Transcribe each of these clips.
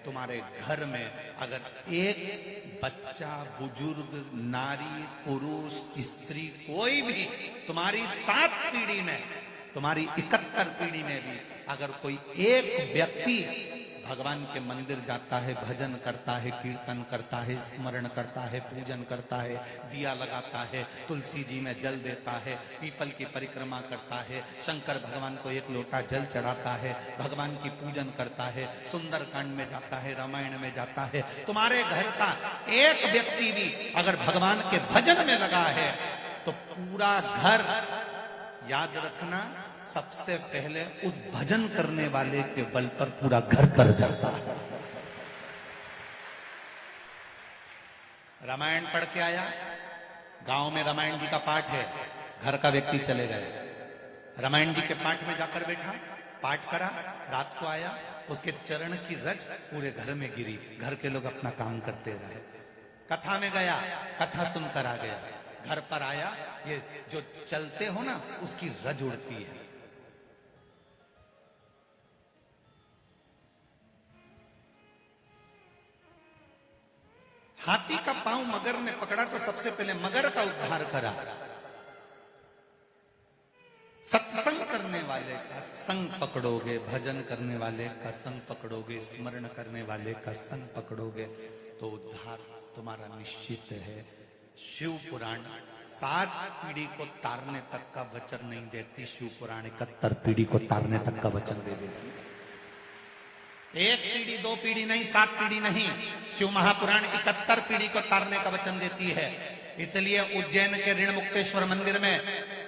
तुम्हारे घर में अगर एक बच्चा, बुजुर्ग, नारी, पुरुष, स्त्री, कोई भी तुम्हारी 7 पीढ़ी में, तुम्हारी 71 पीढ़ी में भी अगर कोई एक व्यक्ति भगवान के मंदिर जाता है, भजन करता है, कीर्तन करता है, स्मरण करता है, पूजन करता है, दिया लगाता है, तुलसी जी में जल देता है, पीपल की परिक्रमा करता है, शंकर भगवान को एक लोटा जल चढ़ाता है, भगवान की पूजन करता है, सुंदर कांड में जाता है, रामायण में जाता है, तुम्हारे घर का एक व्यक्ति भी अगर भगवान के भजन में लगा है तो पूरा घर, याद रखना, सबसे पहले उस भजन करने वाले के बल पर पूरा घर कर जाता है। रामायण पढ़ के आया, गांव में रामायण जी का पाठ है, घर का व्यक्ति चले गए, रामायण जी के पाठ में जाकर बैठा, पाठ करा, रात को आया, उसके चरण की रज पूरे घर में गिरी, घर के लोग अपना काम करते रहे। कथा में गया, कथा सुनकर आ गया, घर पर आया, ये जो चलते हो ना उसकी रज उड़ती है। हाथी का पांव मगर ने पकड़ा तो सबसे पहले मगर का उद्धार करा। सत्संग करने वाले का संग पकड़ोगे, भजन करने वाले का संग पकड़ोगे, स्मरण करने वाले का संग पकड़ोगे तो उद्धार तुम्हारा निश्चित है। शिव पुराण 7 पीढ़ी को तारने तक का वचन नहीं देती, शिव पुराण 71 पीढ़ी को तारने तक का वचन दे देती है। 1 पीढ़ी 2 पीढ़ी नहीं, 7 पीढ़ी नहीं, शिव महापुराण 71 पीढ़ी को तारने का वचन देती है। इसलिए उज्जैन के ऋण मुक्तेश्वर मंदिर में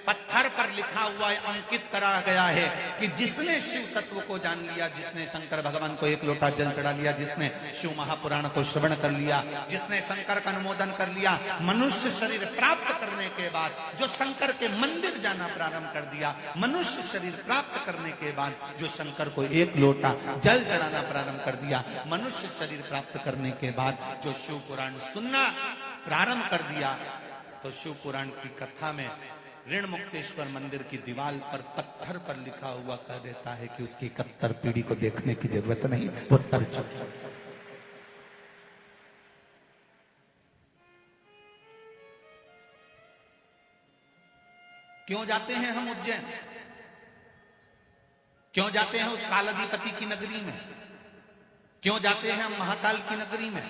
पत्थर पर लिखा हुआ है, अंकित करा गया है कि जिसने शिव तत्व को जान लिया, जिसने शंकर भगवान को एक लोटा जल चढ़ा लिया, जिसने शिव महापुराण को श्रवण कर लिया, जिसने शंकर का अनुमोदन कर लिया, मनुष्य शरीर प्राप्त करने के बाद जो शंकर के मंदिर जाना प्रारंभ कर दिया, मनुष्य शरीर प्राप्त करने के बाद जो शंकर को एक लोटा जल चढ़ाना प्रारंभ कर दिया, मनुष्य शरीर प्राप्त करने के बाद जो शिव पुराण सुनना प्रारंभ कर दिया, तो शिव पुराण की कथा में ऋण मुक्तेश्वर मंदिर की दीवार पर पत्थर पर लिखा हुआ कह देता है कि उसकी 71 पीढ़ी को देखने की जरूरत नहीं, वो तर चुकी। क्यों जाते हैं हम उज्जैन? क्यों जाते हैं उस कालाधिपति की नगरी में? क्यों जाते हैं हम महाकाल की नगरी में?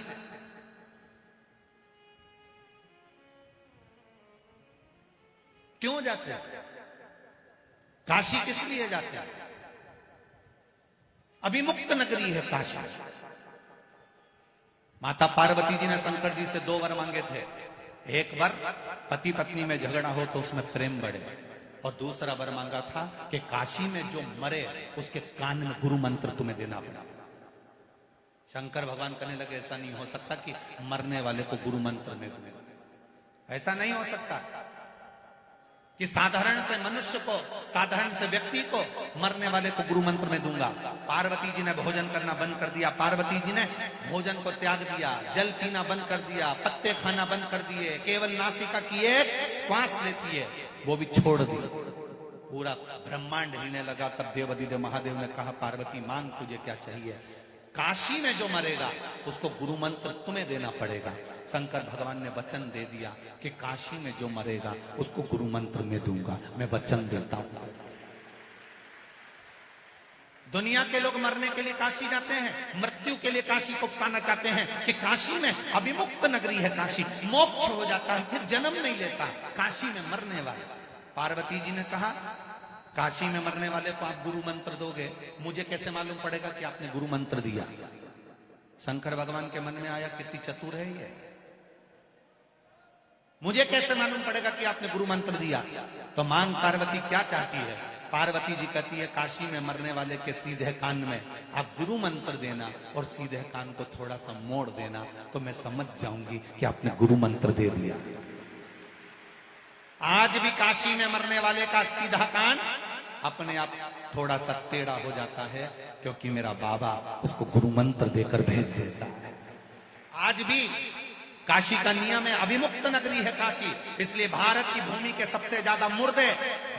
क्यों जाते हैं? काशी किस लिए जाते हैं? अभिमुक्त नगरी है काशी। माता पार्वती जी ने शंकर जी से 2 वर मांगे थे। एक वर पति पत्नी में झगड़ा हो तो उसमें प्रेम बढ़े, और दूसरा वर मांगा था कि काशी में जो मरे उसके कान में गुरु मंत्र तुम्हें देना पड़ा। शंकर भगवान कहने लगे ऐसा नहीं हो सकता कि मरने वाले को गुरु मंत्र में दूंगा, ऐसा नहीं हो सकता कि साधारण से मनुष्य को, साधारण से व्यक्ति को, मरने वाले को गुरु मंत्र में दूंगा। पार्वती जी ने भोजन करना बंद कर दिया, पार्वती जी ने भोजन को त्याग दिया, जल पीना बंद कर दिया, पत्ते खाना बंद कर दिए, केवल नासिका की एक श्वास लेती है वो भी छोड़ दी। पूरा ब्रह्मांड हिलने लगा। तब देवाधिदेव महादेव ने कहा पार्वती मांग तुझे क्या चाहिए? काशी में जो मरेगा उसको गुरु मंत्र तुम्हें देना पड़ेगा। शंकर भगवान ने वचन दे दिया कि काशी में जो मरेगा उसको गुरु मंत्र में दूंगा, मैं वचन देता हूं। दुनिया के लोग मरने के लिए काशी जाते हैं, मृत्यु के लिए काशी को पाना चाहते हैं कि काशी में अभिमुक्त नगरी है, काशी मोक्ष हो जाता है, फिर जन्म नहीं लेता, काशी में मरने वाले। पार्वती जी ने कहा काशी में मरने वाले को आप गुरु मंत्र दोगे, मुझे कैसे मालूम पड़ेगा कि आपने गुरु मंत्र दिया? शंकर भगवान के मन में आया कितनी चतुर है ये, मुझे कैसे मालूम पड़ेगा कि आपने गुरु मंत्र दिया? तो मांग पार्वती क्या चाहती है? पार्वती जी कहती है काशी में मरने वाले के सीधे कान में आप गुरु मंत्र देना और सीधे कान को थोड़ा सा मोड़ देना, तो मैं समझ जाऊंगी कि आपने गुरु मंत्र दे दिया। आज भी काशी में मरने वाले का सीधा कान अपने आप थोड़ा सा टेढ़ा हो जाता है, क्योंकि मेरा बाबा उसको गुरु मंत्र देकर भेज देता है। आज भी काशी का नियम है, अभिमुक्त नगरी है काशी, इसलिए भारत की भूमि के सबसे ज्यादा मुर्दे,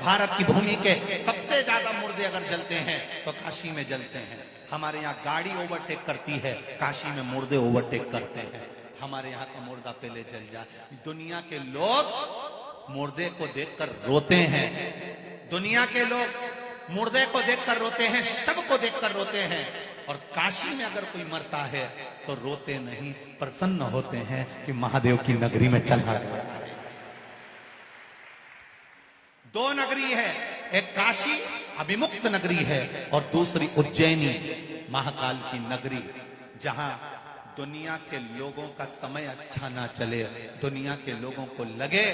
भारत की भूमि के सबसे ज्यादा मुर्दे अगर जलते हैं तो काशी में जलते हैं। हमारे यहाँ गाड़ी ओवरटेक करती है, काशी में मुर्दे ओवरटेक करते हैं। हमारे यहाँ का मुर्दा पहले जल जाए। दुनिया के लोग मुर्दे को देखकर रोते हैं, दुनिया के लोग मुर्दे को देखकर रोते हैं, शव को देखकर रोते हैं। और काशी में अगर कोई मरता है तो रोते नहीं, प्रसन्न होते हैं कि महादेव की नगरी में चला गया। दो नगरी है, एक काशी अभिमुक्त नगरी है और दूसरी उज्जैनी महाकाल की नगरी, जहां दुनिया के लोगों का समय अच्छा ना चले, दुनिया के लोगों को लगे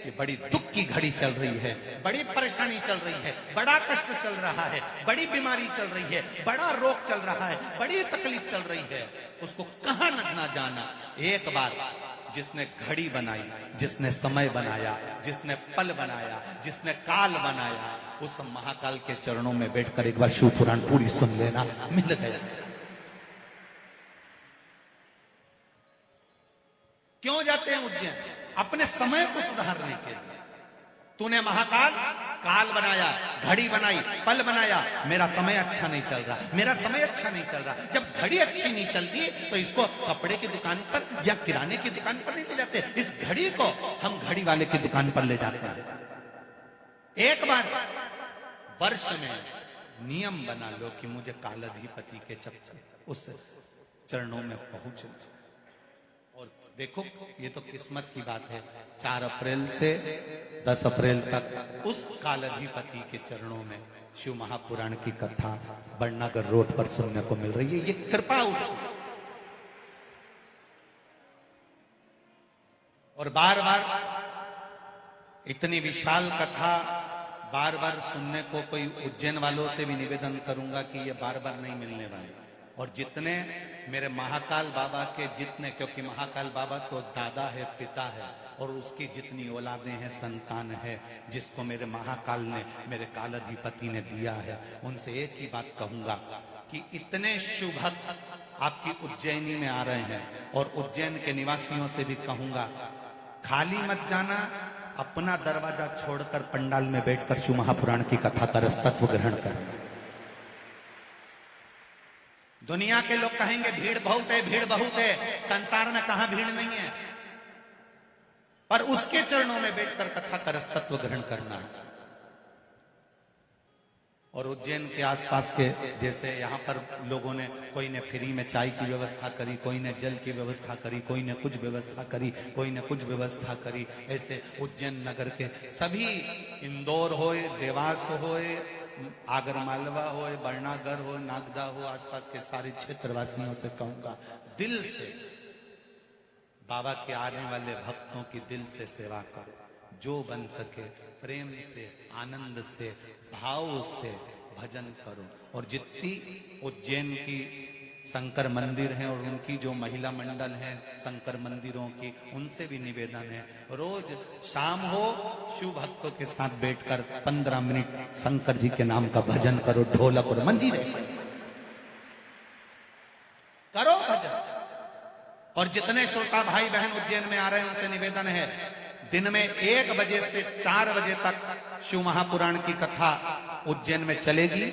कि बड़ी दुख की घड़ी चल रही है, बड़ी परेशानी चल रही है, बड़ा कष्ट चल रहा है, बड़ी बीमारी चल रही है, बड़ा रोग चल रहा है, बड़ी तकलीफ चल रही है, उसको कहां लगना जाना। एक बार जिसने घड़ी बनाई, जिसने समय बनाया, जिसने पल बनाया, जिसने काल बनाया, उस महाकाल के चरणों में बैठकर एक बार शिव पुराण पूरी सुन लेना, मिल गया। क्यों जाते हैं उज्जैन? अपने समय को सुधारने के लिए। तूने महाकाल काल बनाया, घड़ी बनाई, पल बनाया, मेरा समय अच्छा नहीं चल रहा, मेरा समय अच्छा नहीं चल रहा। जब घड़ी अच्छी नहीं चलती तो इसको कपड़े की दुकान पर या किराने की दुकान पर नहीं ले जाते, इस घड़ी को हम घड़ी वाले की दुकान पर ले जाते हैं। एक बार वर्ष में नियम बना लो कि मुझे कालाधिपति के चक्कर उस चरणों में पहुंच। और देखो, ये तो किस्मत की बात है, 4 अप्रैल से 10 अप्रैल तक उस कालाधिपति के चरणों में शिव महापुराण की कथा बड़नागर रोड पर सुनने को मिल रही है। ये कृपा उसकी। और बार बार इतनी विशाल कथा बार बार सुनने को, कोई उज्जैन वालों से भी निवेदन करूंगा कि ये बार बार नहीं मिलने वाली। और जितने मेरे महाकाल बाबा के जितने, क्योंकि महाकाल बाबा तो दादा है, पिता है, और उसकी जितनी औलादें हैं, संतान है, जिसको मेरे महाकाल ने, मेरे कालाधिपति ने दिया है, उनसे एक ही बात कहूंगा कि इतने शुभ भक्त आपकी उज्जैनी में आ रहे हैं, और उज्जैन के निवासियों से भी कहूंगा, खाली मत जाना, अपना दरवाजा छोड़कर पंडाल में बैठकर शिव महापुराण की कथा का रसतत्व ग्रहण करना। दुनिया के लोग कहेंगे भीड़ बहुत है, भीड़ बहुत है, संसार में कहां भीड़ नहीं है, पर उसके चरणों में बैठकर कथा का रसतत्व ग्रहण करना है। और उज्जैन के आसपास के, जैसे यहाँ पर लोगों ने, कोई ने फ्री में चाय की व्यवस्था करी, कोई ने जल की व्यवस्था करी, कोई ने कुछ व्यवस्था करी, कोई ने कुछ व्यवस्था करी, ऐसे उज्जैन नगर के सभी, इंदौर होए, देवास होए, आगरमालवा हो, बड़नागर हो, नागदा हो, आसपास के सारे क्षेत्रवासियों से कहूंगा, दिल से बाबा के आने वाले भक्तों की दिल से सेवा करो, जो बन सके प्रेम से, आनंद से, भाव से भजन करो। और जितनी उज्जैन की शंकर मंदिर हैं और उनकी जो महिला मंडल हैं शंकर मंदिरों की, उनसे भी निवेदन है, रोज शाम हो शिव भक्तों के साथ बैठकर 15 मिनट शंकर जी के नाम का भजन करो, ढोलक और मंजीरे करो भजन। और जितने श्रोता भाई बहन उज्जैन में आ रहे हैं उनसे निवेदन है, दिन में 1 बजे से 4 बजे तक शिव महापुराण की कथा उज्जैन में चलेगी,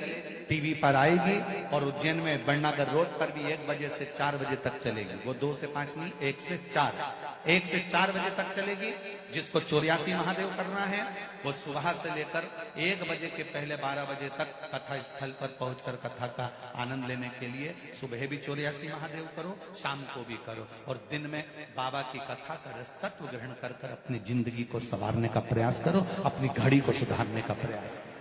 टीवी पर आएगी, और उज्जैन में बड़नागर रोड पर भी 1 बजे से 4 बजे तक चलेगी। वो 2 से 5 नहीं, 1 से 4 बजे तक चलेगी। जिसको 84 महादेव करना है वो सुबह से लेकर 1 बजे के पहले 12 बजे तक कथा स्थल पर पहुंचकर कथा का आनंद लेने के लिए सुबह भी 84 महादेव करो, शाम को भी करो, और दिन में बाबा की कथा का रसतत्व ग्रहण कर अपनी जिंदगी को संवारने का प्रयास करो, अपनी घड़ी को सुधारने का प्रयास करो।